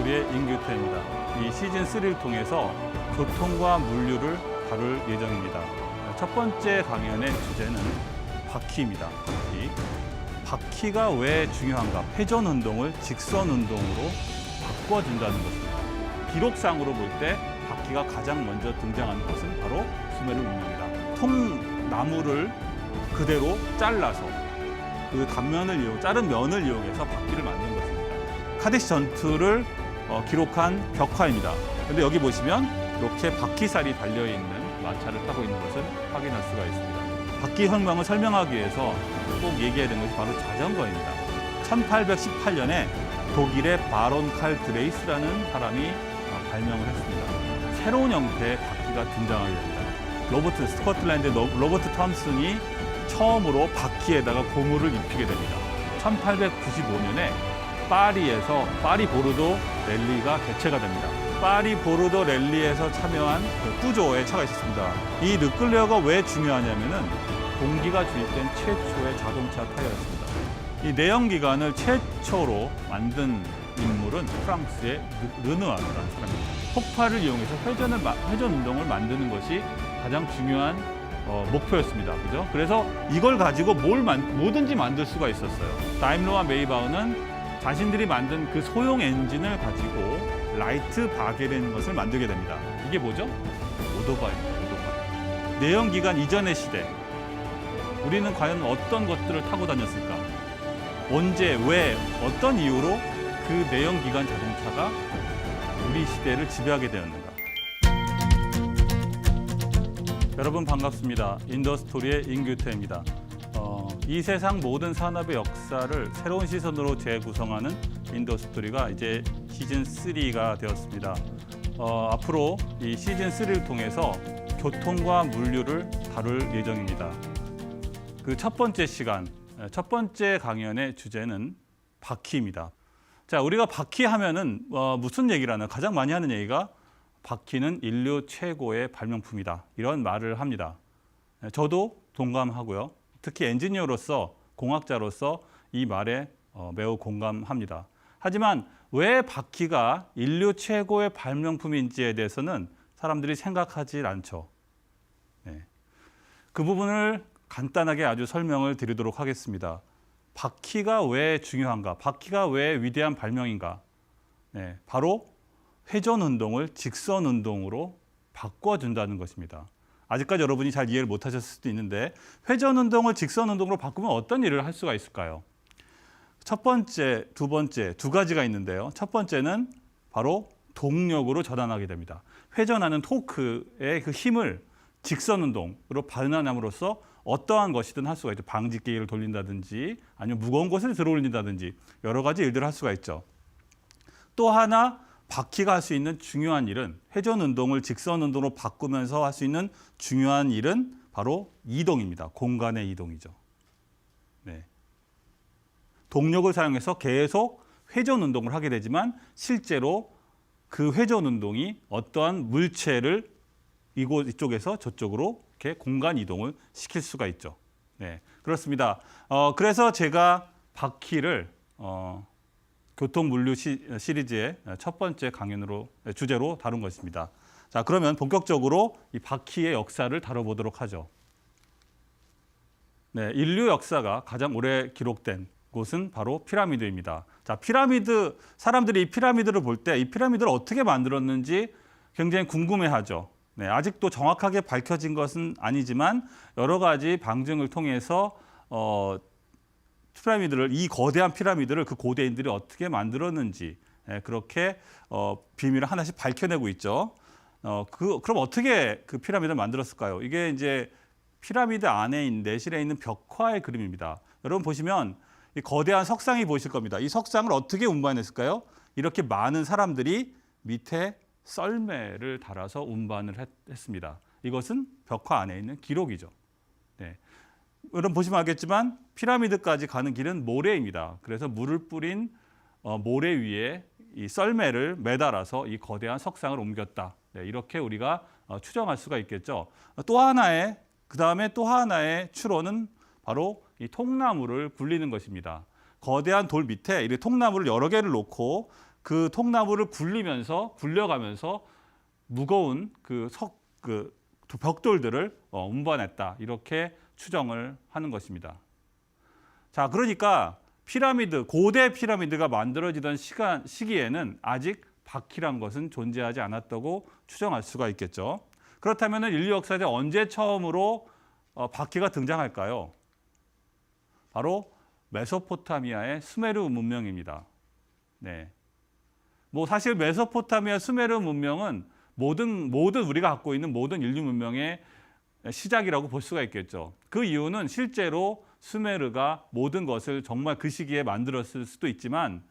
인더스토리의 임규태입니다. 이 시즌 3를 통해서 교통과 물류를 다룰 예정입니다. 첫 번째 강연의 주제는 바퀴입니다. 바퀴가 왜 중요한가? 회전 운동을 직선 운동으로 바꿔준다는 것입니다. 기록상으로 볼 때 바퀴가 가장 먼저 등장하는 것은 바로 수메르 문명입니다. 통나무를 그대로 잘라서 그 단면을 자른 면을 이용해서 바퀴를 만든 것입니다. 카데시 전투를 기록한 벽화입니다. 그런데 여기 보시면 이렇게 바퀴살이 달려있는 마차를 타고 있는 것을 확인할 수가 있습니다. 바퀴 혁명을 설명하기 위해서 꼭 얘기해야 되는 것이 바로 자전거입니다. 1818년에 독일의 바론 칼 드레이스라는 사람이 발명을 했습니다. 새로운 형태의 바퀴가 등장하게 됩니다. 스코틀랜드 로버트 톰슨이 처음으로 바퀴에다가 고무를 입히게 됩니다. 1895년에 파리에서 파리 보르도 랠리가 개최가 됩니다. 파리 보르도 랠리에서 참여한 푸조의 차가 있었습니다. 이 르클레어가 왜 중요하냐면은 공기가 주입된 최초의 자동차 타이어였습니다. 이 내연기관을 최초로 만든 인물은 프랑스의 르누아르라는 사람입니다. 폭발을 이용해서 회전 운동을 만드는 것이 가장 중요한 목표였습니다. 그죠? 그래서 이걸 가지고 뭐든지 만들 수가 있었어요. 다임러와 메이바흐는 자신들이 만든 그 소형 엔진을 가지고 라이트 바게라는 것을 만들게 됩니다. 이게 뭐죠? 오토바이입니다. 오토바이. 내연기관 이전의 시대. 우리는 과연 어떤 것들을 타고 다녔을까? 언제, 왜, 어떤 이유로 그 내연기관 자동차가 우리 시대를 지배하게 되었는가? 여러분 반갑습니다. 인더스토리의 임규태입니다. 이 세상 모든 산업의 역사를 새로운 시선으로 재구성하는 인더스토리가 이제 시즌 3가 되었습니다. 앞으로 이 시즌 3를 통해서 교통과 물류를 다룰 예정입니다. 그 첫 번째 시간, 첫 번째 강연의 주제는 바퀴입니다. 자, 우리가 바퀴 하면은 무슨 얘기를 하나? 가장 많이 하는 얘기가 바퀴는 인류 최고의 발명품이다. 이런 말을 합니다. 저도 동감하고요. 특히 엔지니어로서, 공학자로서 이 말에 매우 공감합니다. 하지만 왜 바퀴가 인류 최고의 발명품인지에 대해서는 사람들이 생각하지 않죠. 네. 그 부분을 간단하게 아주 설명을 드리도록 하겠습니다. 바퀴가 왜 중요한가? 바퀴가 왜 위대한 발명인가? 네, 바로 회전 운동을 직선 운동으로 바꿔준다는 것입니다. 아직까지 여러분이 잘 이해를 못하셨을 수도 있는데 회전 운동을 직선 운동으로 바꾸면 어떤 일을 할 수가 있을까요? 첫 번째, 두 번째 두 가지가 있는데요. 첫 번째는 바로 동력으로 전환하게 됩니다. 회전하는 토크의 그 힘을 직선 운동으로 반환함으로써 어떠한 것이든 할 수가 있죠. 방직기를 돌린다든지 아니면 무거운 것을 들어 올린다든지 여러 가지 일들을 할 수가 있죠. 또 하나 바퀴가 할 수 있는 중요한 일은 회전 운동을 직선 운동으로 바꾸면서 할 수 있는 중요한 일은 바로 이동입니다. 공간의 이동이죠. 네. 동력을 사용해서 계속 회전 운동을 하게 되지만 실제로 그 회전 운동이 어떠한 물체를 이쪽에서 저쪽으로 이렇게 공간 이동을 시킬 수가 있죠. 네, 그렇습니다. 그래서 제가 바퀴를 교통 물류 시리즈의 첫 번째 주제로 다룬 것입니다. 자, 그러면 본격적으로 이 바퀴의 역사를 다뤄보도록 하죠. 네, 인류 역사가 가장 오래 기록된 곳은 바로 피라미드입니다. 자, 사람들이 이 피라미드를 볼 때 이 피라미드를 어떻게 만들었는지 굉장히 궁금해하죠. 네, 아직도 정확하게 밝혀진 것은 아니지만 여러 가지 방증을 통해서 이 거대한 피라미드를 그 고대인들이 어떻게 만들었는지 그렇게 비밀을 하나씩 밝혀내고 있죠. 그럼 어떻게 그 피라미드를 만들었을까요? 이게 이제 피라미드 안에 내실에 있는 벽화의 그림입니다. 여러분 보시면 이 거대한 석상이 보이실 겁니다. 이 석상을 어떻게 운반했을까요? 이렇게 많은 사람들이 밑에 썰매를 달아서 운반을 했습니다. 이것은 벽화 안에 있는 기록이죠. 네. 여러분 보시면 알겠지만 피라미드까지 가는 길은 모래입니다. 그래서 물을 뿌린 모래 위에 이 썰매를 매달아서 이 거대한 석상을 옮겼다. 네, 이렇게 우리가 추정할 수가 있겠죠. 그다음에 또 하나의 추론은 바로 이 통나무를 굴리는 것입니다. 거대한 돌 밑에 이 통나무를 여러 개를 놓고 그 통나무를 굴려가면서 무거운 그 벽돌들을 운반했다. 이렇게 추정을 하는 것입니다. 자, 그러니까 고대 피라미드가 만들어지던 시기에는 아직 바퀴란 것은 존재하지 않았다고 추정할 수가 있겠죠. 그렇다면 인류 역사에 언제 처음으로 바퀴가 등장할까요? 바로 메소포타미아의 수메르 문명입니다. 네. 뭐 사실 메소포타미아 수메르 문명은 모든 우리가 갖고 있는 모든 인류 문명의 시작이라고 볼 수가 있겠죠. 그 이유는 실제로 수메르가 모든 것을 정말 그 시기에 만들었을 수도 있지만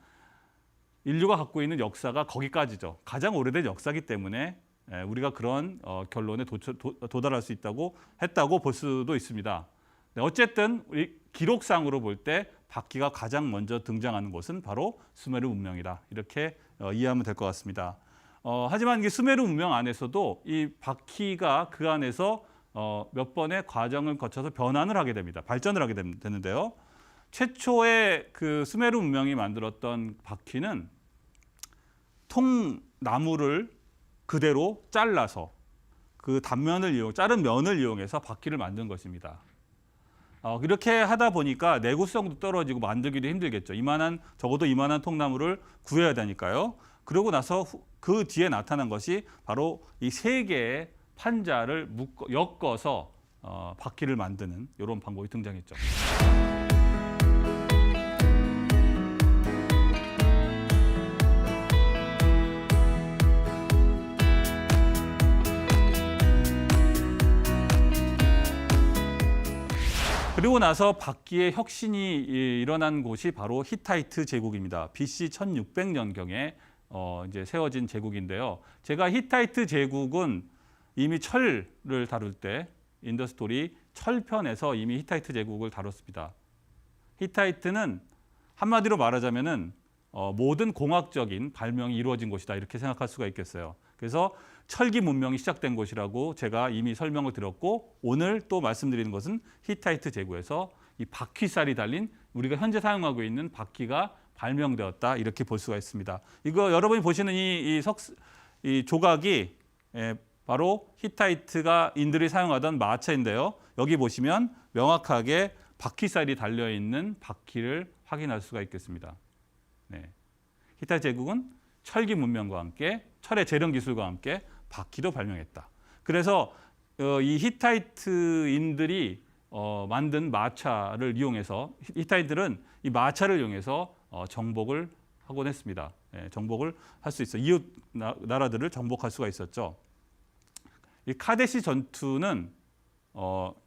인류가 갖고 있는 역사가 거기까지죠. 가장 오래된 역사이기 때문에 우리가 그런 결론에 도달할 수 했다고 볼 수도 있습니다. 어쨌든 우리 기록상으로 볼 때 바퀴가 가장 먼저 등장하는 곳은 바로 수메르 문명이다. 이렇게 이해하면 될 것 같습니다. 하지만 이 수메르 문명 안에서도 이 바퀴가 그 안에서 몇 번의 과정을 거쳐서 변환을 하게 됩니다. 발전을 하게 되는데요. 최초의 그 수메르 문명이 만들었던 바퀴는 통나무를 그대로 잘라서 그 자른 면을 이용해서 바퀴를 만든 것입니다. 이렇게 하다 보니까 내구성도 떨어지고 만들기도 힘들겠죠. 적어도 이만한 통나무를 구해야 되니까요. 그러고 나서 그 뒤에 나타난 것이 바로 이 세 개의 판자를 엮어서 바퀴를 만드는 이런 방법이 등장했죠. 그리고 나서 바퀴의 혁신이 일어난 곳이 바로 히타이트 제국입니다. BC 1600년경에 이제 세워진 제국인데요. 제가 히타이트 제국은 이미 철을 다룰 때 인더스토리 철편에서 이미 히타이트 제국을 다뤘습니다. 히타이트는 한마디로 말하자면은 모든 공학적인 발명이 이루어진 곳이다 이렇게 생각할 수가 있겠어요. 그래서 철기 문명이 시작된 곳이라고 제가 이미 설명을 드렸고 오늘 또 말씀드리는 것은 히타이트 제국에서 이 바퀴살이 달린 우리가 현재 사용하고 있는 바퀴가 발명되었다 이렇게 볼 수가 있습니다. 이거 여러분이 보시는 이 조각이 바로 히타이트가 인들이 사용하던 마차인데요. 여기 보시면 명확하게 바퀴살이 달려있는 바퀴를 확인할 수가 있겠습니다. 네. 히타이트 제국은 철기 문명과 함께 철의 재련 기술과 함께 바퀴도 발명했다. 그래서 이 히타이트인들이 만든 마차를 이용해서 히타이트들은 이 마차를 이용해서 정복을 하곤 했습니다. 정복을 할 수 있어 이웃 나라들을 정복할 수가 있었죠. 이 카데시 전투는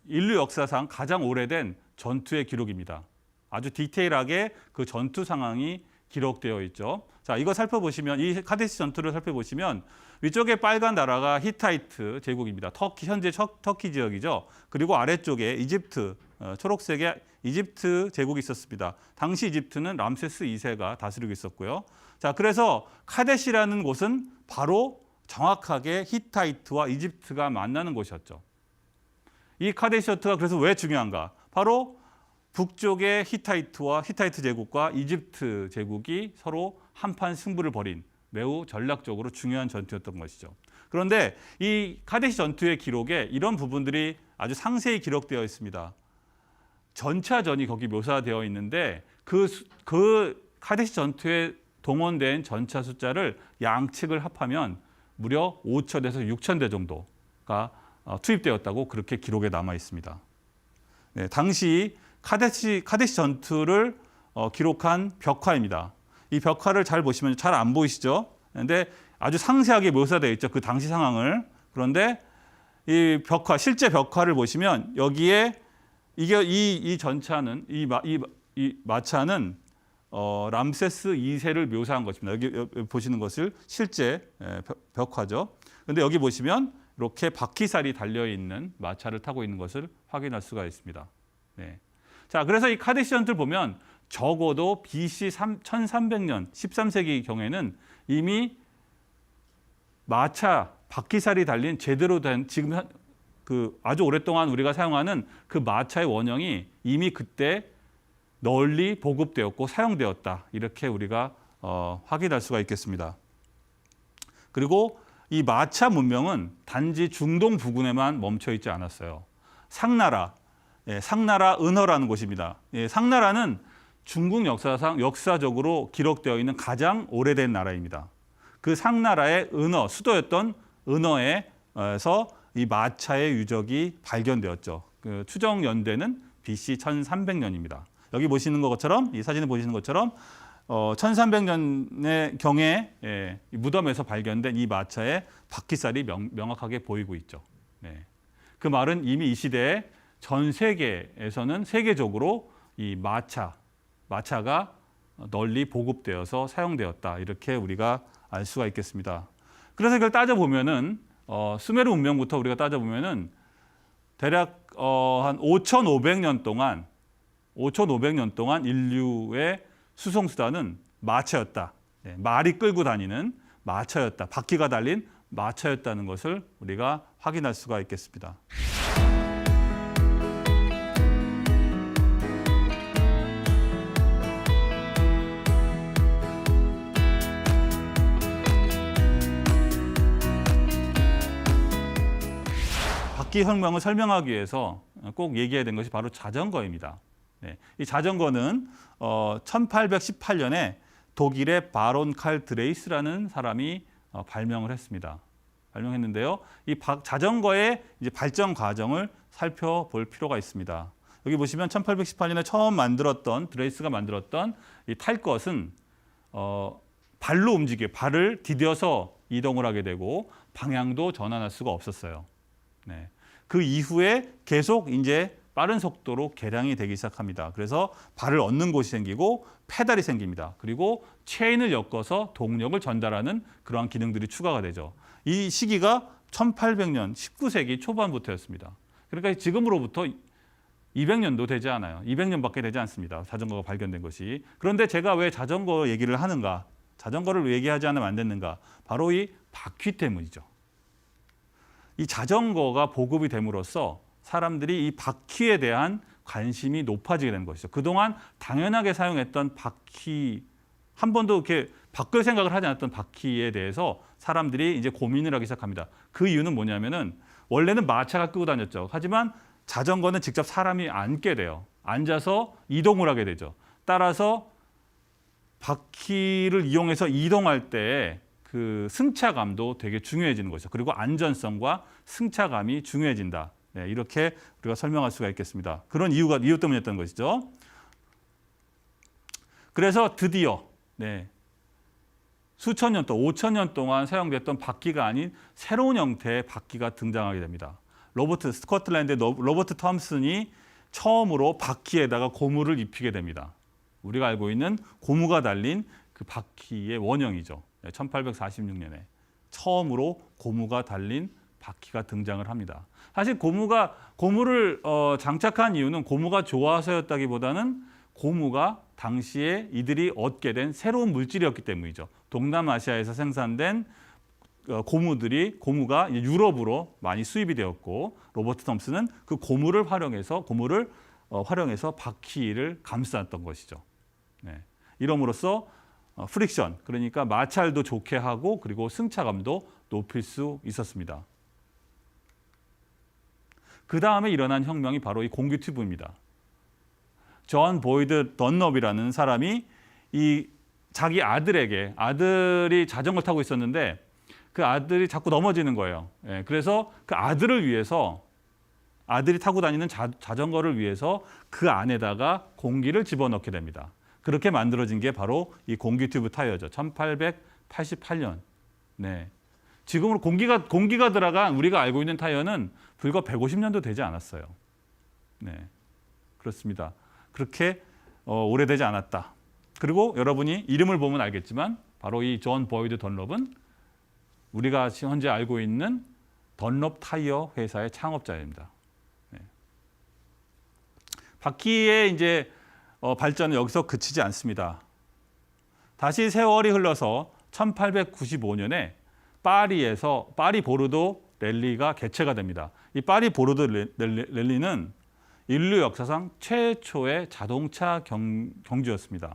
인류 역사상 가장 오래된 전투의 기록입니다. 아주 디테일하게 그 전투 상황이 기록되어 있죠. 자, 이거 살펴보시면 이 카데시 전투를 살펴보시면 위쪽에 빨간 나라가 히타이트 제국입니다. 현재 터키 지역이죠. 그리고 아래쪽에 이집트, 초록색의 이집트 제국이 있었습니다. 당시 이집트는 람세스 2세가 다스리고 있었고요. 자, 그래서 카데시라는 곳은 바로 정확하게 히타이트와 이집트가 만나는 곳이었죠. 이 카데시 전투가 그래서 왜 중요한가? 바로 북쪽의 히타이트 제국과 이집트 제국이 서로 한판 승부를 벌인 매우 전략적으로 중요한 전투였던 것이죠. 그런데 이 카데시 전투의 기록에 이런 부분들이 아주 상세히 기록되어 있습니다. 전차전이 거기 묘사되어 있는데 그 카데시 전투에 동원된 전차 숫자를 양측을 합하면 무려 5,000에서 6,000대 정도가 투입되었다고 그렇게 기록에 남아 있습니다. 네, 당시 카데시 전투를 기록한 벽화입니다. 이 벽화를 잘 보시면 잘 안 보이시죠? 그런데 아주 상세하게 묘사되어 있죠. 그 당시 상황을. 그런데 이 실제 벽화를 보시면 여기에 이 전차는 이 마차는 람세스 2세를 묘사한 것입니다. 여기 보시는 것을 실제 벽화죠. 그런데 여기 보시면 이렇게 바퀴살이 달려 있는 마차를 타고 있는 것을 확인할 수가 있습니다. 네. 자, 그래서 이 카데시 전투를 보면 적어도 BC 1300년, 13세기 경에는 이미 마차, 바퀴살이 달린 제대로 된 지금 아주 오랫동안 우리가 사용하는 그 마차의 원형이 이미 그때 널리 보급되었고 사용되었다. 이렇게 우리가 확인할 수가 있겠습니다. 그리고 이 마차 문명은 단지 중동 부근에만 멈춰 있지 않았어요. 상나라, 상나라 은허라는 곳입니다. 상나라는 중국 역사적으로 기록되어 있는 가장 오래된 나라입니다. 그 상나라의 은허, 수도였던 은허에서 이 마차의 유적이 발견되었죠. 그 추정 연대는 BC 1300년입니다. 여기 보시는 것처럼, 이 사진에 보시는 것처럼 1300년의 경에 무덤에서 발견된 이 마차의 바퀴살이 명확하게 보이고 있죠. 네. 그 말은 이미 이 시대에 전 세계에서는 세계적으로 이 마차가 널리 보급되어서 사용되었다. 이렇게 우리가 알 수가 있겠습니다. 그래서 이걸 따져보면은 수메르 문명부터 우리가 따져보면은 대략 한 5,500년 동안 인류의 수송수단은 마차였다. 말이 끌고 다니는 마차였다. 바퀴가 달린 마차였다는 것을 우리가 확인할 수가 있겠습니다. 바퀴 혁명을 설명하기 위해서 꼭 얘기해야 되는 것이 바로 자전거입니다. 이 자전거는 1818년에 독일의 바론 칼 드레이스라는 사람이 발명을 했습니다. 발명했는데요. 이 자전거의 이제 발전 과정을 살펴볼 필요가 있습니다. 여기 보시면 1818년에 처음 드레이스가 만들었던 이 탈 것은 발로 발을 디뎌서 이동을 하게 되고 방향도 전환할 수가 없었어요. 그 이후에 계속 이제 빠른 속도로 개량이 되기 시작합니다. 그래서 발을 얻는 곳이 생기고 페달이 생깁니다. 그리고 체인을 엮어서 동력을 전달하는 그러한 기능들이 추가가 되죠. 이 시기가 1800년, 19세기 초반부터였습니다. 그러니까 지금으로부터 200년도 되지 않아요. 200년밖에 되지 않습니다. 자전거가 발견된 것이. 그런데 제가 왜 자전거 얘기를 하는가? 자전거를 얘기하지 않으면 안 됐는가? 바로 이 바퀴 때문이죠. 이 자전거가 보급이 됨으로써 사람들이 이 바퀴에 대한 관심이 높아지게 되는 것이죠. 그동안 당연하게 사용했던 바퀴, 한 번도 이렇게 바꿀 생각을 하지 않았던 바퀴에 대해서 사람들이 이제 고민을 하기 시작합니다. 그 이유는 뭐냐면은 원래는 마차가 끄고 다녔죠. 하지만 자전거는 직접 사람이 앉게 돼요. 앉아서 이동을 하게 되죠. 따라서 바퀴를 이용해서 이동할 때 그 승차감도 되게 중요해지는 것이죠. 그리고 안전성과 승차감이 중요해진다. 이렇게 우리가 설명할 수가 있겠습니다. 그런 이유 때문이었던 것이죠. 그래서 드디어 수천 년 동안, 5천 년 동안 사용됐던 바퀴가 아닌 새로운 형태의 바퀴가 등장하게 됩니다. 스코틀랜드의 로버트 톰슨이 처음으로 바퀴에다가 고무를 입히게 됩니다. 우리가 알고 있는 고무가 달린 그 바퀴의 원형이죠. 1846년에 처음으로 고무가 달린 바퀴가 등장을 합니다. 사실 고무를 장착한 이유는 고무가 좋아서였다기보다는 고무가 당시에 이들이 얻게 된 새로운 물질이었기 때문이죠. 동남아시아에서 생산된 고무가 유럽으로 많이 수입이 되었고, 로버트 톰슨은 그 고무를 활용해서 바퀴를 감쌌던 것이죠. 이럼으로써 프릭션, 그러니까 마찰도 좋게 하고 그리고 승차감도 높일 수 있었습니다. 그 다음에 일어난 혁명이 바로 이 공기 튜브입니다. 존 보이드 던럽이라는 사람이 자기 아들이 자전거를 타고 있었는데 그 아들이 자꾸 넘어지는 거예요. 그래서 그 아들이 타고 다니는 자전거를 위해서 그 안에다가 공기를 집어넣게 됩니다. 그렇게 만들어진 게 바로 이 공기 튜브 타이어죠. 1888년. 지금으로 공기가 들어간 우리가 알고 있는 타이어는 불과 150년도 되지 않았어요. 그렇습니다. 그렇게 오래되지 않았다. 그리고 여러분이 이름을 보면 알겠지만 바로 이 존 보이드 던럽은 우리가 현재 알고 있는 던럽 타이어 회사의 창업자입니다. 바퀴의 이제 발전은 여기서 그치지 않습니다. 다시 세월이 흘러서 1895년에 파리 보르도 랠리가 개최가 됩니다. 이 파리 보르도 랠리는 인류 역사상 최초의 자동차 경주였습니다.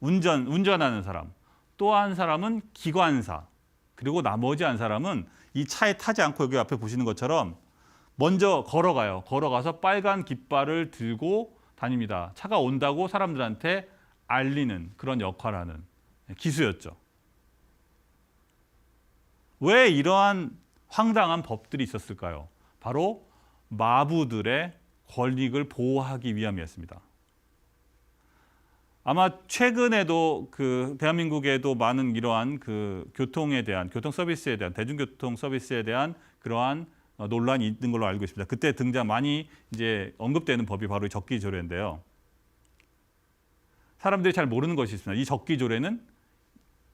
운전하는 사람, 또 한 사람은 기관사, 그리고 나머지 한 사람은 이 차에 타지 않고 여기 앞에 보시는 것처럼 먼저 걸어가요. 걸어가서 빨간 깃발을 들고 다닙니다. 차가 온다고 사람들한테 알리는 그런 역할을 하는 기수였죠. 왜 이러한 황당한 법들이 있었을까요? 바로 마부들의 권익을 보호하기 위함이었습니다. 아마 최근에도 그 대한민국에도 많은 이러한 그 교통 서비스에 대한 대중교통 서비스에 대한 그러한 논란이 있는 걸로 알고 있습니다. 그때 많이 이제 언급되는 법이 바로 적기조례인데요. 사람들이 잘 모르는 것이 있습니다. 이 적기조례는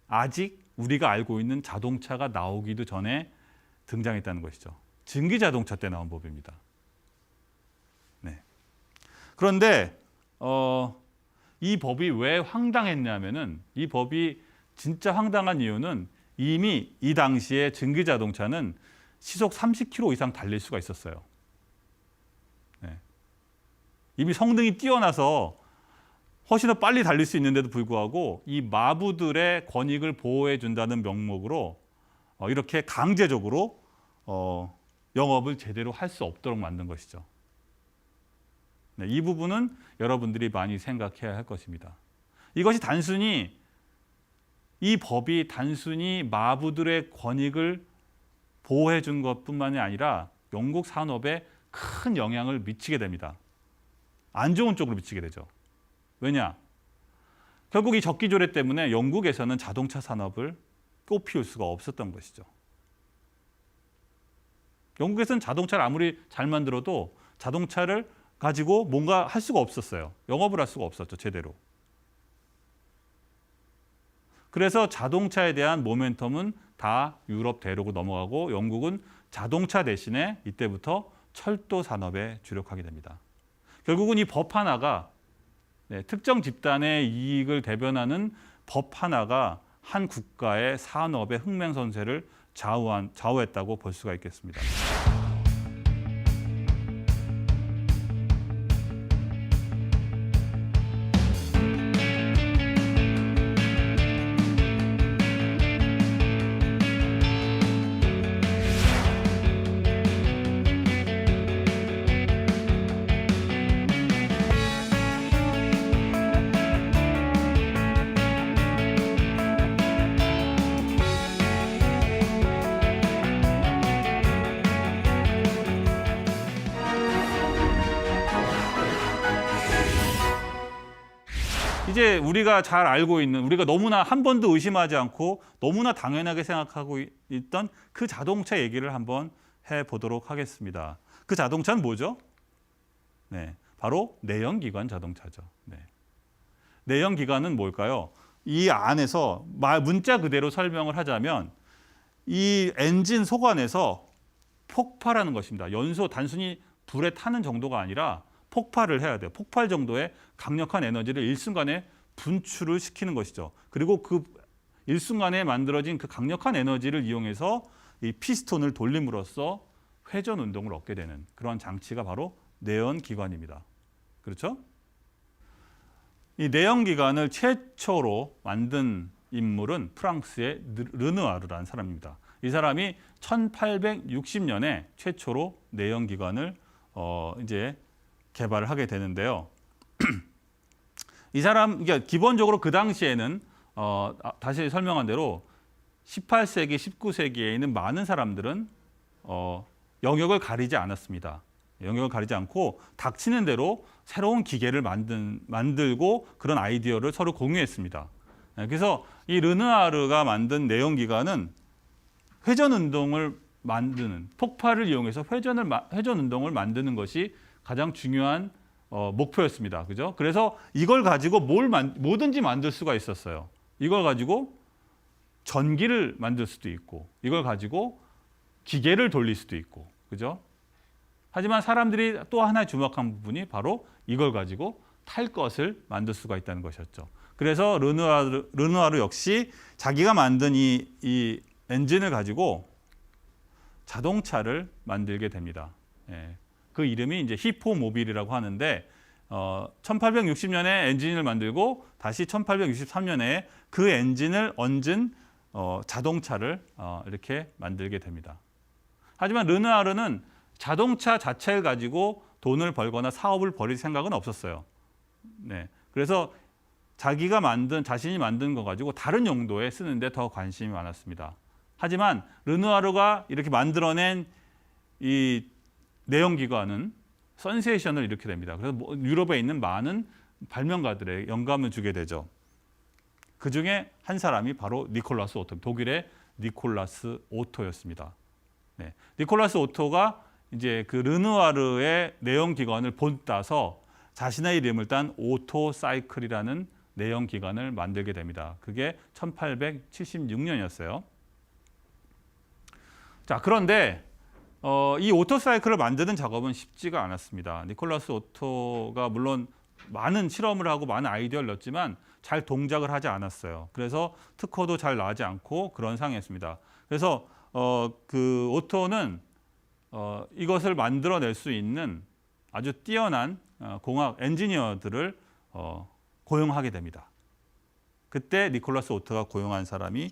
아직 우리가 알고 있는 자동차가 나오기도 전에 등장했다는 것이죠. 증기자동차 때 나온 법입니다. 네. 그런데 이 법이 왜 황당했냐면은 이 법이 진짜 황당한 이유는 이미 이 당시에 증기자동차는 시속 30km 이상 달릴 수가 있었어요. 네. 이미 성능이 뛰어나서 훨씬 더 빨리 달릴 수 있는데도 불구하고 이 마부들의 권익을 보호해 준다는 명목으로 이렇게 강제적으로 영업을 제대로 할 수 없도록 만든 것이죠. 네, 이 부분은 여러분들이 많이 생각해야 할 것입니다. 이 법이 단순히 마부들의 권익을 보호해 준 것뿐만이 아니라 영국 산업에 큰 영향을 미치게 됩니다. 안 좋은 쪽으로 미치게 되죠. 왜냐? 결국 이 적기조례 때문에 영국에서는 자동차 산업을 꽃피울 수가 없었던 것이죠. 영국에서는 자동차를 아무리 잘 만들어도 자동차를 가지고 뭔가 할 수가 없었어요. 영업을 할 수가 없었죠, 제대로. 그래서 자동차에 대한 모멘텀은 다 유럽 대륙으로 넘어가고 영국은 자동차 대신에 이때부터 철도 산업에 주력하게 됩니다. 결국은 이 법 하나가 특정 집단의 이익을 대변하는 법 하나가 한 국가의 산업의 흥맹선쇠를 좌우했다고 볼 수가 있겠습니다. 이제 우리가 잘 알고 있는, 우리가 너무나 한 번도 의심하지 않고 너무나 당연하게 생각하고 있던 그 자동차 얘기를 한번 해보도록 하겠습니다. 그 자동차는 뭐죠? 네, 바로 내연기관 자동차죠. 네. 내연기관은 뭘까요? 이 안에서 문자 그대로 설명을 하자면 이 엔진 속 안에서 폭발하는 것입니다. 단순히 불에 타는 정도가 아니라 폭발을 해야 돼요. 폭발 정도의 강력한 에너지를 일순간에 분출을 시키는 것이죠. 그리고 그 일순간에 만들어진 그 강력한 에너지를 이용해서 이 피스톤을 돌림으로써 회전 운동을 얻게 되는 그런 장치가 바로 내연기관입니다. 그렇죠? 이 내연기관을 최초로 만든 인물은 프랑스의 르누아르라는 사람입니다. 이 사람이 1860년에 최초로 내연기관을 이제 개발을 하게 되는데요. 이 사람, 그러니까 기본적으로 그 당시에는 다시 설명한 대로 18세기, 19세기에 있는 많은 사람들은 영역을 가리지 않았습니다. 영역을 가리지 않고 닥치는 대로 새로운 기계를 만들고 그런 아이디어를 서로 공유했습니다. 그래서 이 르누아르가 만든 내연기관은 회전 운동을 만드는, 폭발을 이용해서 회전 운동을 만드는 것이 가장 중요한 목표였습니다. 그죠? 그래서 이걸 가지고 뭐든지 만들 수가 있었어요. 이걸 가지고 전기를 만들 수도 있고, 이걸 가지고 기계를 돌릴 수도 있고, 그죠? 하지만 사람들이 또 하나 주목한 부분이 바로 이걸 가지고 탈 것을 만들 수가 있다는 것이었죠. 그래서 르누아르 역시 자기가 만든 이 엔진을 가지고 자동차를 만들게 됩니다. 예. 그 이름이 이제 히포모빌이라고 하는데 1860년에 엔진을 만들고 다시 1863년에 그 엔진을 얹은 자동차를 이렇게 만들게 됩니다. 하지만 르누아르는 자동차 자체를 가지고 돈을 벌거나 사업을 벌일 생각은 없었어요. 네, 그래서 자신이 만든 거 가지고 다른 용도에 쓰는데 더 관심이 많았습니다. 하지만 르누아르가 이렇게 만들어낸 이 내연기관은 센세이션을 일으키게 됩니다. 그래서 유럽에 있는 많은 발명가들의 영감을 주게 되죠. 그 중에 한 사람이 바로 니콜라스 오토, 독일의 니콜라스 오토였습니다. 네, 니콜라스 오토가 이제 그 르누아르의 내연기관을 본따서 자신의 이름을 딴 오토사이클이라는 내연기관을 만들게 됩니다. 그게 1876년이었어요. 자, 그런데 이 오토사이클을 만드는 작업은 쉽지가 않았습니다. 니콜라스 오토가 물론 많은 실험을 하고 많은 아이디어를 냈지만 잘 동작을 하지 않았어요. 그래서 특허도 잘 나지 않고 그런 상황이었습니다. 그래서 그 오토는 이것을 만들어낼 수 있는 아주 뛰어난 공학 엔지니어들을 고용하게 됩니다. 그때 니콜라스 오토가 고용한 사람이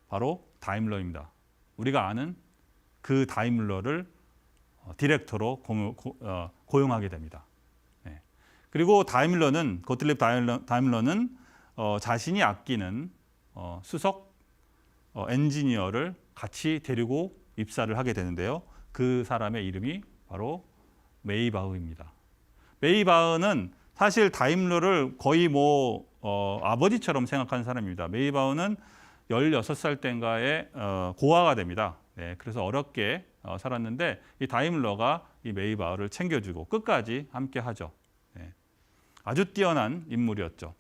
바로 다임러입니다. 우리가 아는 그 다임러를 디렉터로 고용하게 됩니다. 네. 그리고 고틀립 다임러는 자신이 아끼는 수석 엔지니어를 같이 데리고 입사를 하게 되는데요. 그 사람의 이름이 바로 메이바흐입니다. 메이바흐는 사실 다임러를 거의 아버지처럼 생각하는 사람입니다. 메이바흐는 16살 때인가에 고아가 됩니다. 네, 그래서 어렵게 살았는데 이 다임러가 이 메이바흐를 챙겨주고 끝까지 함께 하죠. 네, 아주 뛰어난 인물이었죠.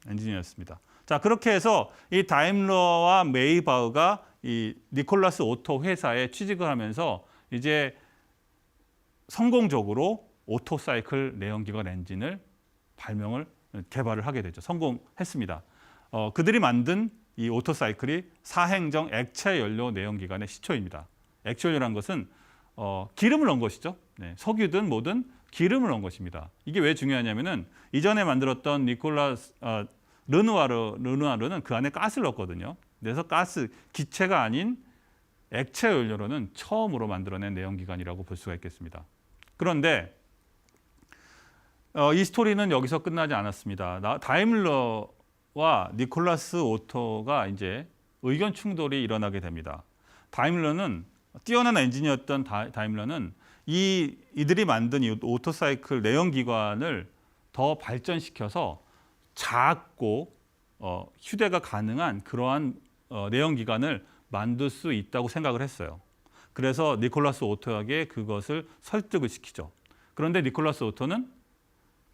엔지니어였습니다. 자, 그렇게 해서 이 다임러와 메이바흐가 이 니콜라스 오토 회사에 취직을 하면서 이제 성공적으로 오토사이클 내연기관 엔진을 개발을 하게 되죠. 성공했습니다. 그들이 만든 이 오토사이클이 사행정 액체 연료 내연기관의 시초입니다. 액체 연료라는 것은 기름을 넣은 것이죠. 네, 석유든 뭐든 기름을 넣은 것입니다. 이게 왜 중요하냐면은 이전에 만들었던 르누아르는 그 안에 가스를 넣었거든요. 그래서 기체가 아닌 액체 연료로는 처음으로 만들어낸 내연기관이라고 볼 수가 있겠습니다. 그런데 이 스토리는 여기서 끝나지 않았습니다. 다임러와 니콜라스 오토가 이제 의견 충돌이 일어나게 됩니다. 뛰어난 엔지니어였던 다임러는 이들이 만든 이 오토사이클 내연기관을 더 발전시켜서 작고 휴대가 가능한 그러한 내연기관을 만들 수 있다고 생각을 했어요. 그래서 니콜라스 오토에게 그것을 설득을 시키죠. 그런데 니콜라스 오토는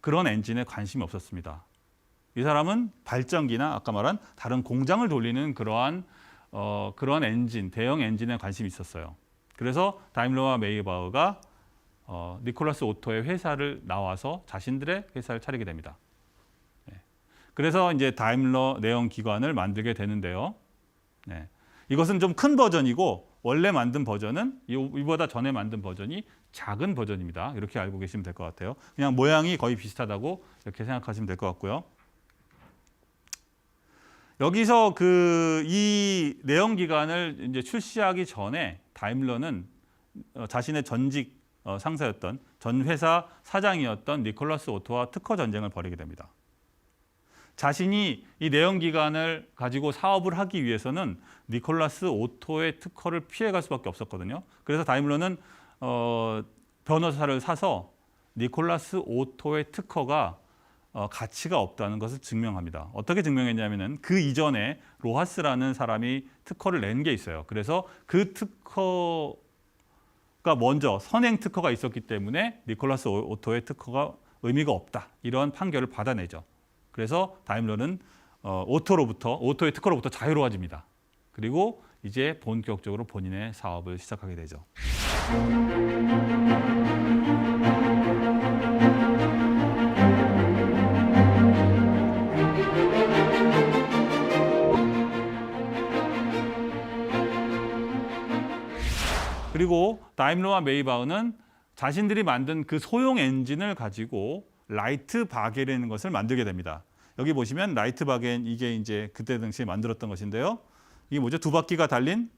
그런 엔진에 관심이 없었습니다. 이 사람은 발전기나 아까 말한 다른 공장을 돌리는 그런 엔진, 대형 엔진에 관심이 있었어요. 그래서 다임러와 메이바흐가 니콜라스 오토의 회사를 나와서 자신들의 회사를 차리게 됩니다. 네. 그래서 이제 다임러 내연기관을 만들게 되는데요. 네. 이것은 좀 큰 버전이고 원래 만든 버전은 이보다 전에 만든 버전이 작은 버전입니다. 이렇게 알고 계시면 될 것 같아요. 그냥 모양이 거의 비슷하다고 이렇게 생각하시면 될 것 같고요. 여기서 이 내연기관을 이제 출시하기 전에 다임러는 자신의 전직 상사였던 전 회사 사장이었던 니콜라스 오토와 특허 전쟁을 벌이게 됩니다. 자신이 이 내연기관을 가지고 사업을 하기 위해서는 니콜라스 오토의 특허를 피해갈 수밖에 없었거든요. 그래서 다임러는 변호사를 사서 니콜라스 오토의 특허가 가치가 없다는 것을 증명합니다. 어떻게 증명했냐면은 그 이전에 로하스라는 사람이 특허를 낸 게 있어요. 그래서 그 특허가 먼저 선행 특허가 있었기 때문에 니콜라스 오토의 특허가 의미가 없다. 이런 판결을 받아내죠. 그래서 다임러는 오토의 특허로부터 자유로워집니다. 그리고 이제 본격적으로 본인의 사업을 시작하게 되죠. 그리고 다임러와 메이바흐는 자신들이 만든 그 소형 엔진을 가지고 라이트 바겐이라는 것을 만들게 됩니다. 여기 보시면 라이트 바겐 이게 이제 그때 당시에 만들었던 것인데요. 이게 뭐죠? 두 바퀴 달린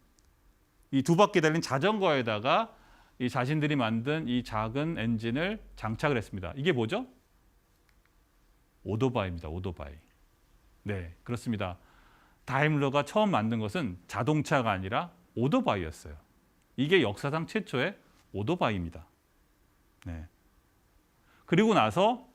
자전거에다가 이 자신들이 만든 이 작은 엔진을 장착을 했습니다. 이게 뭐죠? 오토바이입니다. 오토바이. 네, 그렇습니다. 다임러가 처음 만든 것은 자동차가 아니라 오토바이였어요. 이게 역사상 최초의 오토바이입니다. 네. 그리고 나서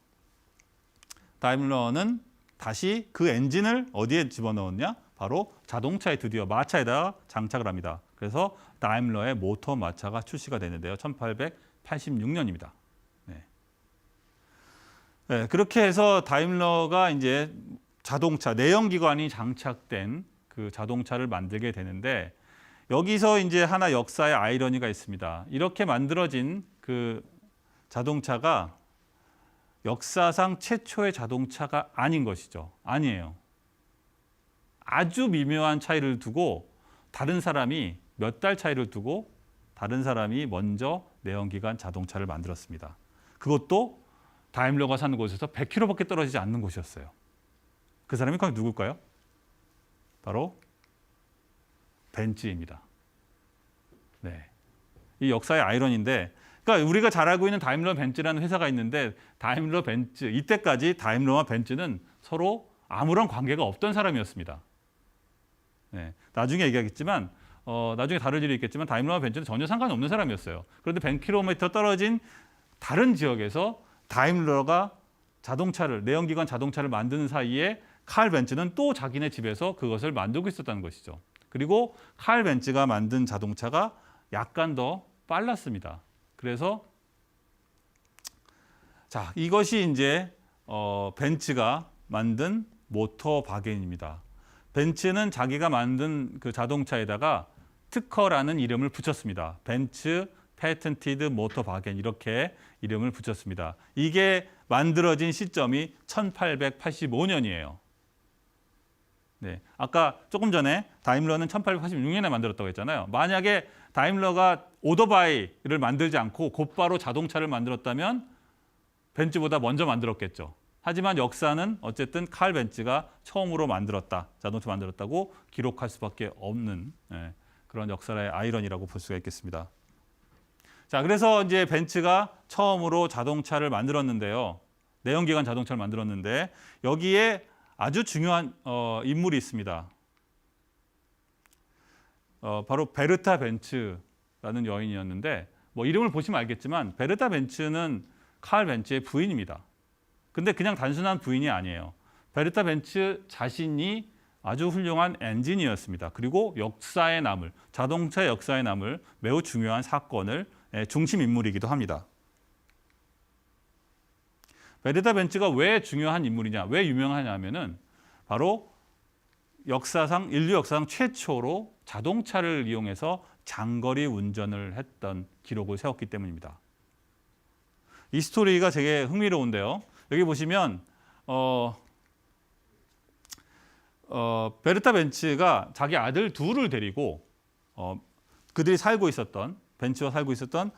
다임러는 다시 그 엔진을 어디에 집어넣었냐? 바로 자동차에 드디어 마차에다가 장착을 합니다. 그래서 다임러의 모터 마차가 출시가 되는데요. 1886년입니다. 네. 네, 그렇게 해서 다임러가 이제 자동차, 내연기관이 장착된 그 자동차를 만들게 되는데 여기서 이제 하나 역사의 아이러니가 있습니다. 이렇게 만들어진 그 자동차가 역사상 최초의 자동차가 아닌 것이죠. 아니에요. 아주 미묘한 차이를 두고 다른 사람이 몇 달 차이를 두고 다른 사람이 먼저 내연기관 자동차를 만들었습니다. 그것도 다임러가 사는 곳에서 100km밖에 떨어지지 않는 곳이었어요. 그 사람이 과연 누굴까요? 바로 벤츠입니다. 네, 이 역사의 아이러니인데, 그러니까 우리가 잘 알고 있는 다임러 벤츠라는 회사가 있는데 다임러 벤츠 이때까지 다임러와 벤츠는 서로 아무런 관계가 없던 사람이었습니다. 네, 나중에 얘기하겠지만 나중에 다룰 일이 있겠지만 다임러와 벤츠는 전혀 상관이 없는 사람이었어요. 그런데 100km 떨어진 다른 지역에서 다임러가 내연기관 자동차를 만드는 사이에 칼 벤츠는 또 자기네 집에서 그것을 만들고 있었다는 것이죠. 그리고 칼 벤츠가 만든 자동차가 약간 더 빨랐습니다. 그래서 자, 이것이 이제 벤츠가 만든 모터 바겐입니다. 벤츠는 자기가 만든 그 자동차에다가 특허라는 이름을 붙였습니다. 벤츠 패턴티드 모터 바겐 이렇게 이름을 붙였습니다. 이게 만들어진 시점이 1885년이에요. 네, 아까 조금 전에 다임러는 1886년에 만들었다고 했잖아요. 만약에 다임러가 오토바이를 만들지 않고 곧바로 자동차를 만들었다면 벤츠보다 먼저 만들었겠죠. 하지만 역사는 어쨌든 칼 벤츠가 처음으로 자동차 만들었다고 기록할 수밖에 없는 그런 역사의 아이러니라고 볼 수가 있겠습니다. 자, 그래서 이제 벤츠가 처음으로 자동차를 만들었는데요. 내연기관 자동차를 만들었는데 여기에 아주 중요한 인물이 있습니다. 바로 베르타 벤츠라는 여인이었는데 뭐 이름을 보시면 알겠지만 베르타 벤츠는 칼 벤츠의 부인입니다. 근데 그냥 단순한 부인이 아니에요. 베르타 벤츠 자신이 아주 훌륭한 엔지니어였습니다. 그리고 자동차 역사에 남을 매우 중요한 사건을 중심 인물이기도 합니다. 베르타 벤츠가 왜 중요한 인물이냐, 왜 유명하냐면은 바로 인류 역사상 최초로 자동차를 이용해서 장거리 운전을 했던 기록을 세웠기 때문입니다. 이 스토리가 되게 흥미로운데요. 여기 보시면 베르타 벤츠가 자기 아들 둘을 데리고 그들이 벤츠와 살고 있었던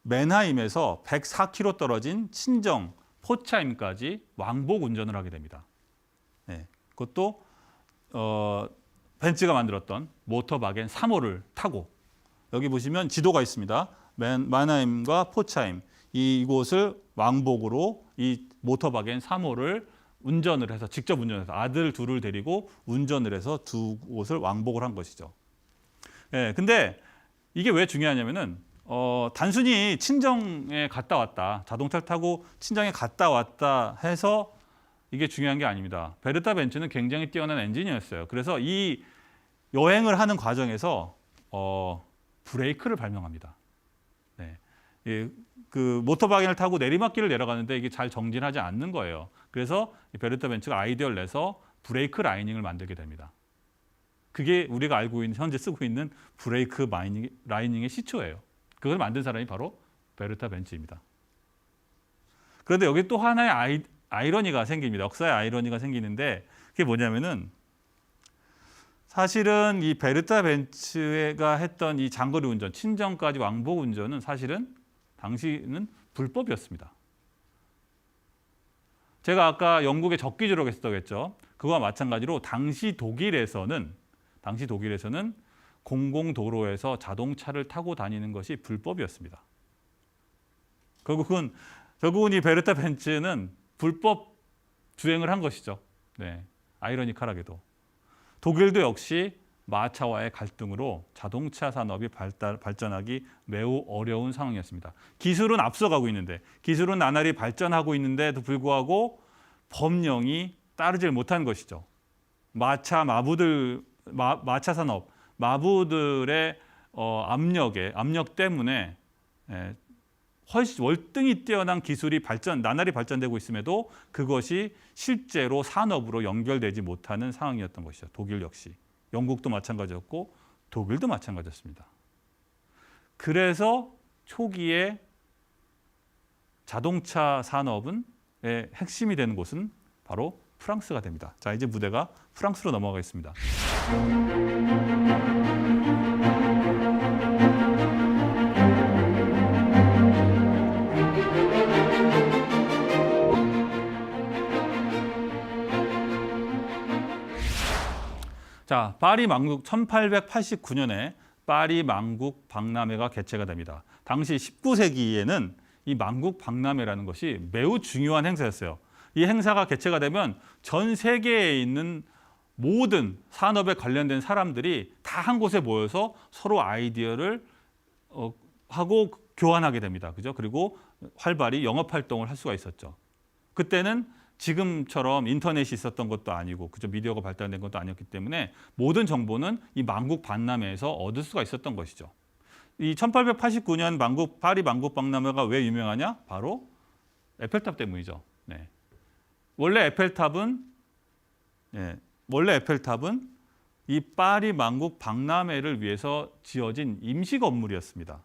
맨하임에서 104km 떨어진 친정 포차임까지 왕복 운전을 하게 됩니다. 네, 그것도 벤츠가 만들었던 모터바겐 3호를 타고 여기 보시면 지도가 있습니다. 맨하임과 포차임 이곳을 왕복으로 이 모터바겐 3호를 직접 운전해서 아들 둘을 데리고 운전을 해서 두 곳을 왕복을 한 것이죠. 네, 근데 이게 왜 중요하냐면은 단순히 친정에 갔다 왔다, 자동차를 타고 친정에 갔다 왔다 해서 이게 중요한 게 아닙니다. 베르타 벤츠는 굉장히 뛰어난 엔지니어였어요. 그래서 이 여행을 하는 과정에서 브레이크를 발명합니다. 네. 그 모터바겐을 타고 내리막길을 내려가는데 이게 잘 정진하지 않는 거예요. 그래서 베르타 벤츠가 아이디어를 내서 브레이크 라이닝을 만들게 됩니다. 그게 우리가 알고 있는 현재 쓰고 있는 브레이크 라이닝의 시초예요. 그걸 만든 사람이 바로 베르타 벤츠입니다. 그런데 여기 또 하나의 아이러니가 생깁니다. 역사의 아이러니가 생기는데 그게 뭐냐면은 사실은 이 베르타 벤츠가 했던 이 장거리 운전, 친정까지 왕복 운전은 사실은 당시는 불법이었습니다. 제가 아까 영국의 적기주라고 했었다고 했죠. 그거와 마찬가지로 당시 독일에서는 공공도로에서 자동차를 타고 다니는 것이 불법이었습니다. 결국은 이 베르타 벤츠는 불법 주행을 한 것이죠. 네, 아이러니컬하게도. 독일도 역시 마차와의 갈등으로 자동차 산업이 발전하기 매우 어려운 상황이었습니다. 기술은 앞서가고 있는데, 기술은 나날이 발전하고 있는데도 불구하고 법령이 따르질 못한 것이죠. 마차 산업, 마부들의 압력 때문에 훨씬 월등히 뛰어난 기술이 나날이 발전되고 있음에도 그것이 실제로 산업으로 연결되지 못하는 상황이었던 것이죠. 독일 역시. 영국도 마찬가지였고 독일도 마찬가지였습니다. 그래서 초기에 자동차 산업의 핵심이 되는 곳은 바로 프랑스가 됩니다. 자, 이제 무대가 프랑스로 넘어가겠습니다. 자, 파리 만국 1889년에 파리 만국 박람회가 개최가 됩니다. 당시 19세기에는 이 만국 박람회라는 것이 매우 중요한 행사였어요. 이 행사가 개최가 되면 전 세계에 있는 모든 산업에 관련된 사람들이 다 한 곳에 모여서 서로 아이디어를 하고 교환하게 됩니다. 그죠? 그리고 활발히 영업 활동을 할 수가 있었죠. 그때는 지금처럼 인터넷이 있었던 것도 아니고 그저 미디어가 발달된 것도 아니었기 때문에 모든 정보는 이 만국 박람회에서 얻을 수가 있었던 것이죠. 이 1889년 파리 만국 박람회가 왜 유명하냐? 바로 에펠탑 때문이죠. 네. 원래 에펠탑은 이 파리 만국 박람회를 위해서 지어진 임시 건물이었습니다.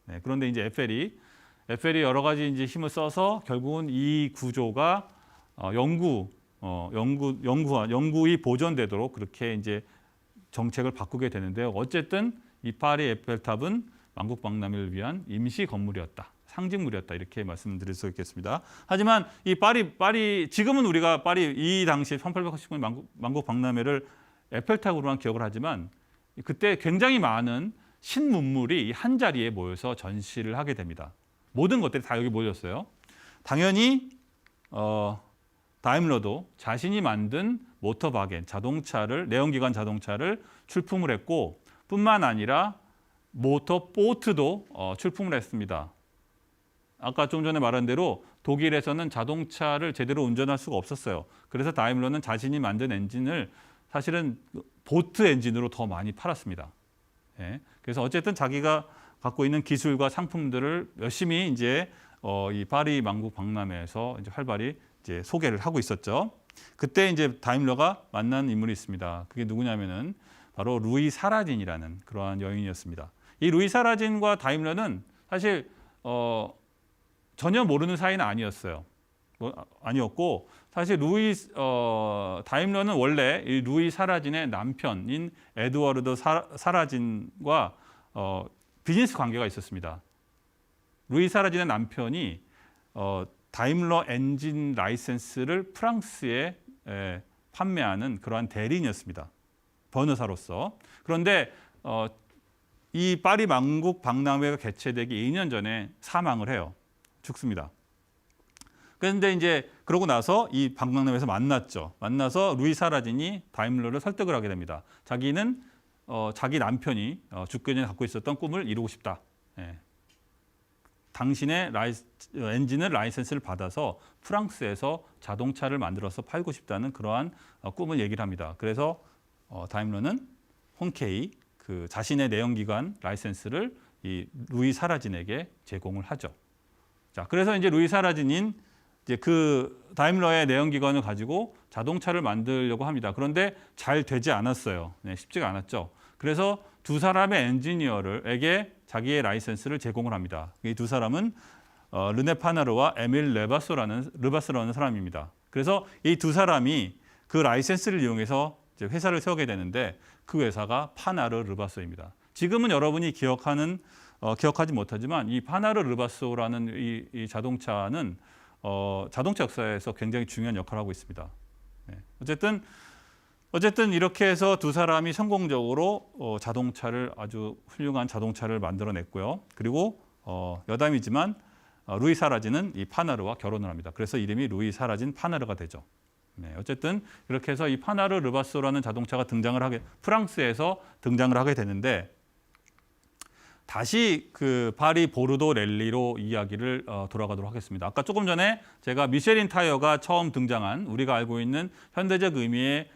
네. 그런데 이제 에펠이 여러 가지 이제 힘을 써서 결국은 이 구조가 영구히 보존되도록 그렇게 이제 정책을 바꾸게 되는데요. 어쨌든 이 파리 에펠탑은 만국 박람회를 위한 임시 건물이었다, 상징물이었다 이렇게 말씀드릴 수 있겠습니다. 하지만 이 파리 지금은 우리가 파리 이 당시 1889년 만국 박람회를 에펠탑으로만 기억을 하지만 그때 굉장히 많은 신문물이 한 자리에 모여서 전시를 하게 됩니다. 모든 것들이 다 여기 모였어요. 당연히 다임러도 자신이 만든 모터바겐 내연기관 자동차를 출품을 했고 뿐만 아니라 모터보트도 출품을 했습니다. 아까 좀 전에 말한 대로 독일에서는 자동차를 제대로 운전할 수가 없었어요. 그래서 다임러는 자신이 만든 엔진을 사실은 보트 엔진으로 더 많이 팔았습니다. 예. 그래서 어쨌든 자기가 갖고 있는 기술과 상품들을 열심히 이제 이 파리 만국 박람회에서 이제 활발히 이제 소개를 하고 있었죠. 그때 이제 다임러가 만난 인물이 있습니다. 그게 누구냐면은 바로 루이 사라진이라는 그러한 여인이었습니다. 이 루이 사라진과 다임러는 사실 전혀 모르는 사이는 아니었고 사실 다임러는 원래 이 루이 사라진의 남편인 에두아르도 사라진과 비즈니스 관계가 있었습니다. 루이 사라진의 남편이 다임러 엔진 라이센스를 프랑스에 판매하는 그러한 대리인이었습니다. 번호사로서. 그런데 이 파리 만국 박람회가 개최되기 2년 전에 사망을 해요. 죽습니다. 그런데 이제 그러고 나서 이 박람회에서 만나서 루이 사라진이 다임러를 설득을 하게 됩니다. 자기는 자기 남편이 죽기 전에 갖고 있었던 꿈을 이루고 싶다. 예. 당신의 엔진을 라이센스를 받아서 프랑스에서 자동차를 만들어서 팔고 싶다는 그러한 꿈을 얘기를 합니다. 그래서 다임러는 흔쾌히 그 자신의 내연기관 라이센스를 이 루이 사라진에게 제공을 하죠. 자, 그래서 이제 루이 사라진인 이제 그 다임러의 내연기관을 가지고 자동차를 만들려고 합니다. 그런데 잘 되지 않았어요. 네, 쉽지가 않았죠. 그래서 두 사람의 엔지니어에게 자기의 라이센스를 제공을 합니다. 이 두 사람은 르네 파나르와 에밀 르바스라는 사람입니다. 그래서 이 두 사람이 그 라이센스를 이용해서 이제 회사를 세우게 되는데 그 회사가 파나르 르바소입니다. 지금은 여러분이 기억하는 기억하지 못하지만 이 파나르 르바소라는 이 자동차는 자동차 역사에서 굉장히 중요한 역할을 하고 있습니다. 네. 어쨌든 이렇게 해서 두 사람이 성공적으로 자동차를 아주 훌륭한 자동차를 만들어냈고요. 그리고 여담이지만 루이 사라진은 이 파나르와 결혼을 합니다. 그래서 이름이 루이 사라진 파나르가 되죠. 네, 어쨌든 이렇게 해서 이 파나르 르바소라는 자동차가 프랑스에서 등장을 하게 되는데 다시 그 파리 보르도 랠리로 이야기를 돌아가도록 하겠습니다. 아까 조금 전에 제가 미쉐린 타이어가 처음 등장한 우리가 알고 있는 현대적 의미의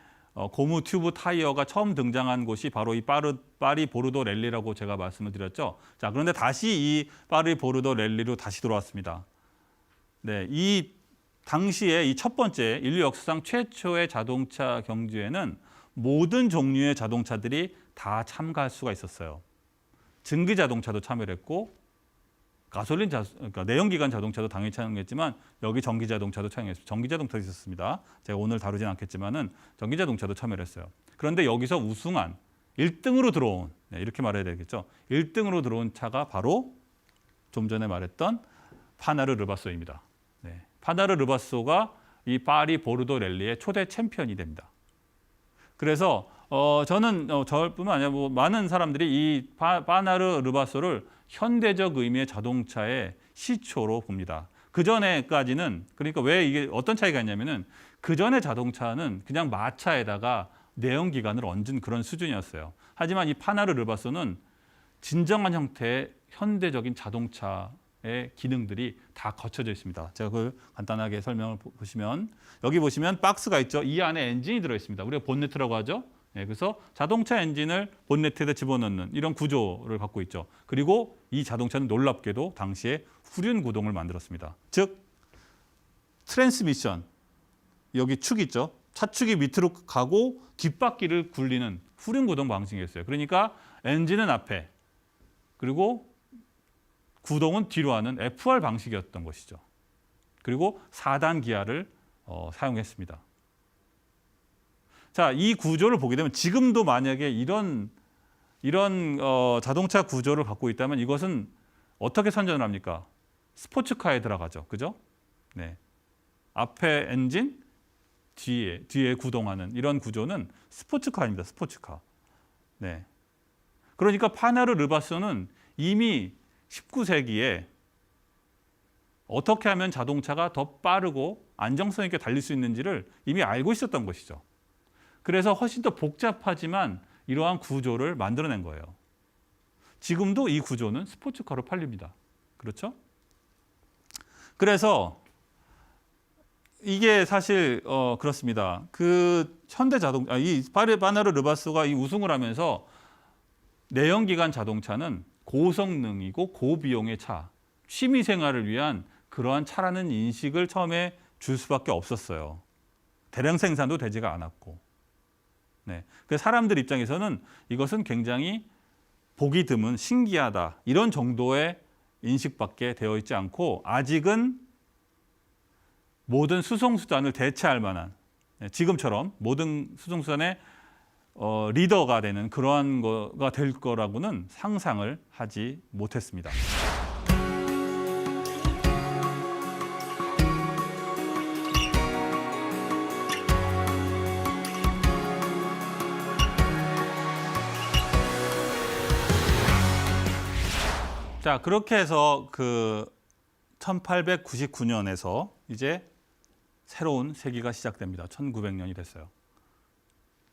고무 튜브 타이어가 처음 등장한 곳이 바로 이 파리 보르도 랠리라고 제가 말씀을 드렸죠. 자, 그런데 다시 이 파리 보르도 랠리로 다시 돌아왔습니다. 네, 이 당시에 이 첫 번째 인류 역사상 최초의 자동차 경주에는 모든 종류의 자동차들이 다 참가할 수가 있었어요. 증기 자동차도 참여를 했고 그러니까 내연기관 자동차도 당연히 참여했지만 여기 전기 자동차도 참여했습니다. 전기 자동차도 있었습니다. 제가 오늘 다루진 않겠지만은 전기 자동차도 참여를 했어요. 그런데 여기서 우승한 1등으로 들어온 이렇게 말해야 되겠죠. 1등으로 들어온 차가 바로 좀 전에 말했던 파나르 르바소입니다. 네. 파나르 르바소가 이 파리 보르도 랠리의 초대 챔피언이 됩니다. 그래서 저는 저뿐만 아니라 많은 사람들이 이 파나르 르바소를 현대적 의미의 자동차의 시초로 봅니다. 그 전에까지는 그러니까 왜 이게 어떤 차이가 있냐면은 그 전에 자동차는 그냥 마차에다가 내연기관을 얹은 그런 수준이었어요. 하지만 이 파나르 르바소는 진정한 형태의 현대적인 자동차의 기능들이 다 거쳐져 있습니다. 제가 그걸 간단하게 설명을 보시면 여기 보시면 박스가 있죠. 이 안에 엔진이 들어 있습니다. 우리가 본네트라고 하죠. 네, 그래서 자동차 엔진을 본네트에 집어넣는 이런 구조를 갖고 있죠. 그리고 이 자동차는 놀랍게도 당시에 후륜 구동을 만들었습니다. 즉 트랜스미션 여기 축 있죠. 차축이 밑으로 가고 뒷바퀴를 굴리는 후륜 구동 방식이었어요. 그러니까 엔진은 앞에 그리고 구동은 뒤로 하는 FR 방식이었던 것이죠. 그리고 4단 기아를 사용했습니다. 자, 이 구조를 보게 되면 지금도 만약에 이런 자동차 구조를 갖고 있다면 이것은 어떻게 선전을 합니까? 스포츠카에 들어가죠. 그죠? 네. 앞에 엔진, 뒤에 구동하는 이런 구조는 스포츠카입니다. 스포츠카. 네. 그러니까 파나르 르바소는 이미 19세기에 어떻게 하면 자동차가 더 빠르고 안정성 있게 달릴 수 있는지를 이미 알고 있었던 것이죠. 그래서 훨씬 더 복잡하지만 이러한 구조를 만들어낸 거예요. 지금도 이 구조는 스포츠카로 팔립니다. 그렇죠? 그래서 이게 사실 그렇습니다. 그 현대 자동차, 이 파나르 르바소가 이 우승을 하면서 내연기관 자동차는 고성능이고 고비용의 차, 취미 생활을 위한 그러한 차라는 인식을 처음에 줄 수밖에 없었어요. 대량 생산도 되지가 않았고. 네. 그 사람들 입장에서는 이것은 굉장히 보기 드문 신기하다 이런 정도의 인식밖에 되어 있지 않고 아직은 모든 수송수단을 대체할 만한 지금처럼 모든 수송수단의 리더가 되는 그러한 거가 될 거라고는 상상을 하지 못했습니다. 자, 그렇게 해서 그 1899년에서 이제 새로운 세기가 시작됩니다. 1900년이 됐어요.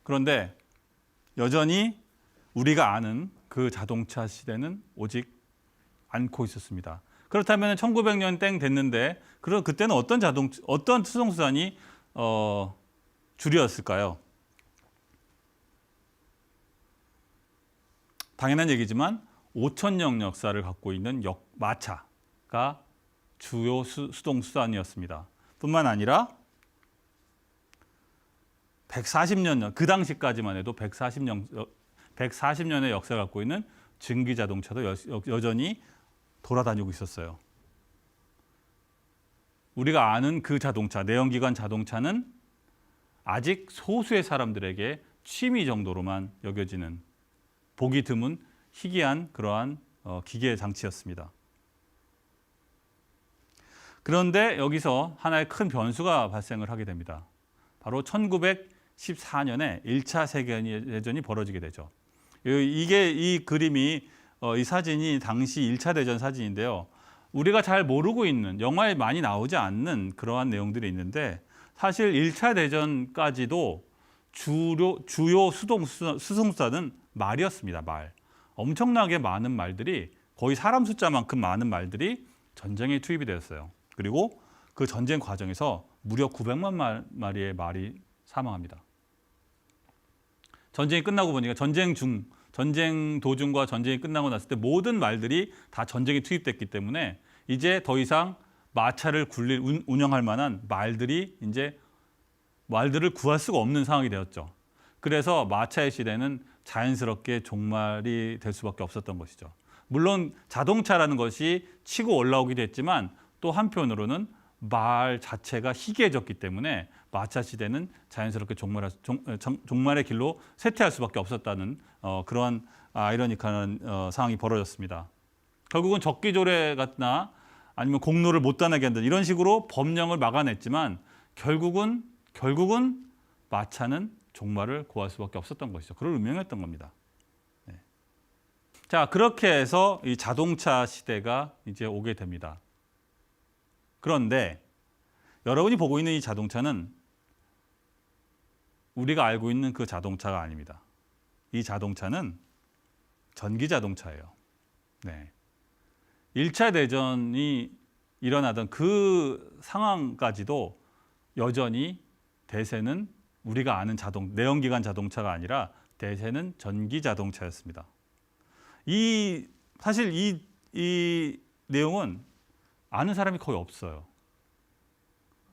그런데 여전히 우리가 아는 그 자동차 시대는 오직 않고 있었습니다. 그렇다면 1900년 땡 됐는데 그때는 어떤 수송수단이 주류였을까요? 당연한 얘기지만 5,000년 역사를 갖고 있는 마차가 주요 수동수단이었습니다. 뿐만 아니라 140년, 그 당시까지만 해도 140년의 역사를 갖고 있는 증기자동차도 여전히 돌아다니고 있었어요. 우리가 아는 그 자동차, 내연기관 자동차는 아직 소수의 사람들에게 취미 정도로만 여겨지는 보기 드문 희귀한 그러한 기계 장치였습니다. 그런데 여기서 하나의 큰 변수가 발생을 하게 됩니다. 바로 1914년에 1차 세계대전이 벌어지게 되죠. 이 그림이 이 사진이 당시 1차 대전 사진인데요. 우리가 잘 모르고 있는 영화에 많이 나오지 않는 그러한 내용들이 있는데 사실 1차 대전까지도 주요 수송수단은 말이었습니다. 말. 엄청나게 많은 말들이 거의 사람 숫자만큼 많은 말들이 전쟁에 투입이 되었어요. 그리고 그 전쟁 과정에서 무려 900만 마리의 말이 사망합니다. 전쟁이 끝나고 보니까 전쟁 도중과 전쟁이 끝나고 났을 때 모든 말들이 다 전쟁에 투입됐기 때문에 이제 더 이상 마차를 운영할 만한 말들을 구할 수가 없는 상황이 되었죠. 그래서 마차의 시대는 자연스럽게 종말이 될 수밖에 없었던 것이죠. 물론 자동차라는 것이 치고 올라오기도 했지만 또 한편으로는 말 자체가 희귀해졌기 때문에 마차 시대는 자연스럽게 종말의 길로 쇠퇴할 수밖에 없었다는 그러한 아이러니컬한 상황이 벌어졌습니다. 결국은 적기조례나 아니면 공로를 못 다나게 한다 이런 식으로 법령을 막아냈지만 결국은 마차는 종말을 고할 수밖에 없었던 것이죠. 그걸 운명했던 겁니다. 네. 자, 그렇게 해서 이 자동차 시대가 이제 오게 됩니다. 그런데 여러분이 보고 있는 이 자동차는 우리가 알고 있는 그 자동차가 아닙니다. 이 자동차는 전기 자동차예요. 네. 1차 대전이 일어나던 그 상황까지도 여전히 대세는 우리가 아는 내연기관 자동차가 아니라 대세는 전기 자동차였습니다. 사실 이 내용은 아는 사람이 거의 없어요.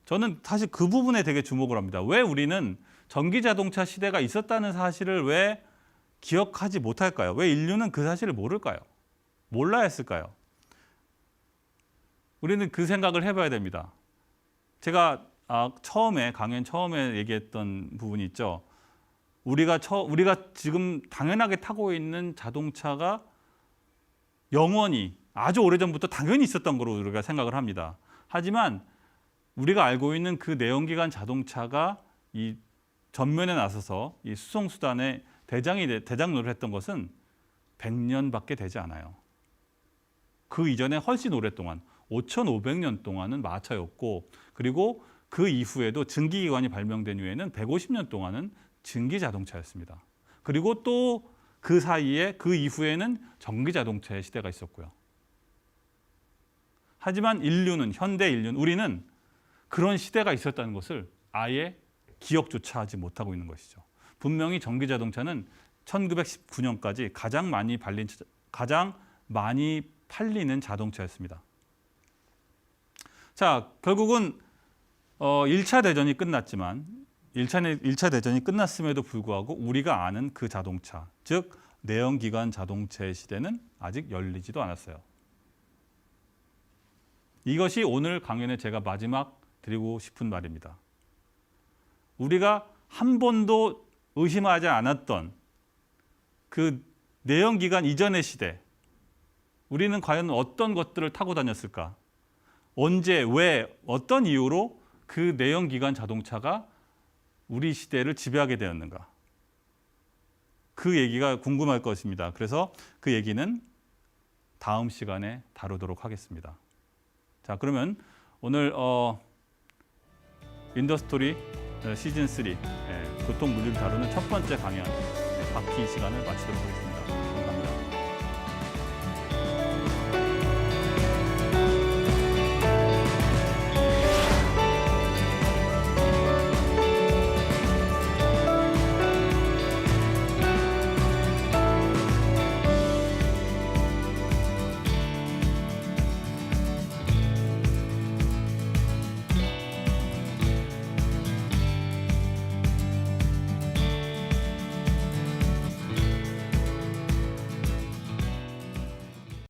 저는 사실 그 부분에 되게 주목을 합니다. 왜 우리는 전기 자동차 시대가 있었다는 사실을 왜 기억하지 못할까요? 왜 인류는 그 사실을 모를까요? 몰라야 했을까요? 우리는 그 생각을 해봐야 됩니다. 제가 강연 처음에 얘기했던 부분이 있죠. 우리가 지금 당연하게 타고 있는 자동차가 영원히 아주 오래전부터 당연히 있었던 거로 우리가 생각을 합니다. 하지만 우리가 알고 있는 그 내연기관 자동차가 이 전면에 나서서 이 수송수단의 대장로를 했던 것은 100년밖에 되지 않아요. 그 이전에 훨씬 오랫동안 5,500년 동안은 마차였고 그리고 그 이후에도 증기기관이 발명된 후에는 150년 동안은 증기자동차였습니다. 그리고 또 그 사이에 그 이후에는 전기자동차의 시대가 있었고요. 하지만 현대 인류는 우리는 그런 시대가 있었다는 것을 아예 기억조차 하지 못하고 있는 것이죠. 분명히 전기자동차는 1919년까지 가장 많이 팔리는 자동차였습니다. 자, 결국은 1차 대전이 끝났지만 1차 대전이 끝났음에도 불구하고 우리가 아는 그 자동차, 즉 내연기관 자동차의 시대는 아직 열리지도 않았어요. 이것이 오늘 강연에 제가 마지막 드리고 싶은 말입니다. 우리가 한 번도 의심하지 않았던 그 내연기관 이전의 시대, 우리는 과연 어떤 것들을 타고 다녔을까? 언제, 왜, 어떤 이유로 그 내연기관 자동차가 우리 시대를 지배하게 되었는가? 그 얘기가 궁금할 것입니다. 그래서 그 얘기는 다음 시간에 다루도록 하겠습니다. 자, 그러면 오늘 인더스토리 시즌 3 교통 물리를 다루는 첫 번째 강연 바퀴 시간을 마치도록 하겠습니다.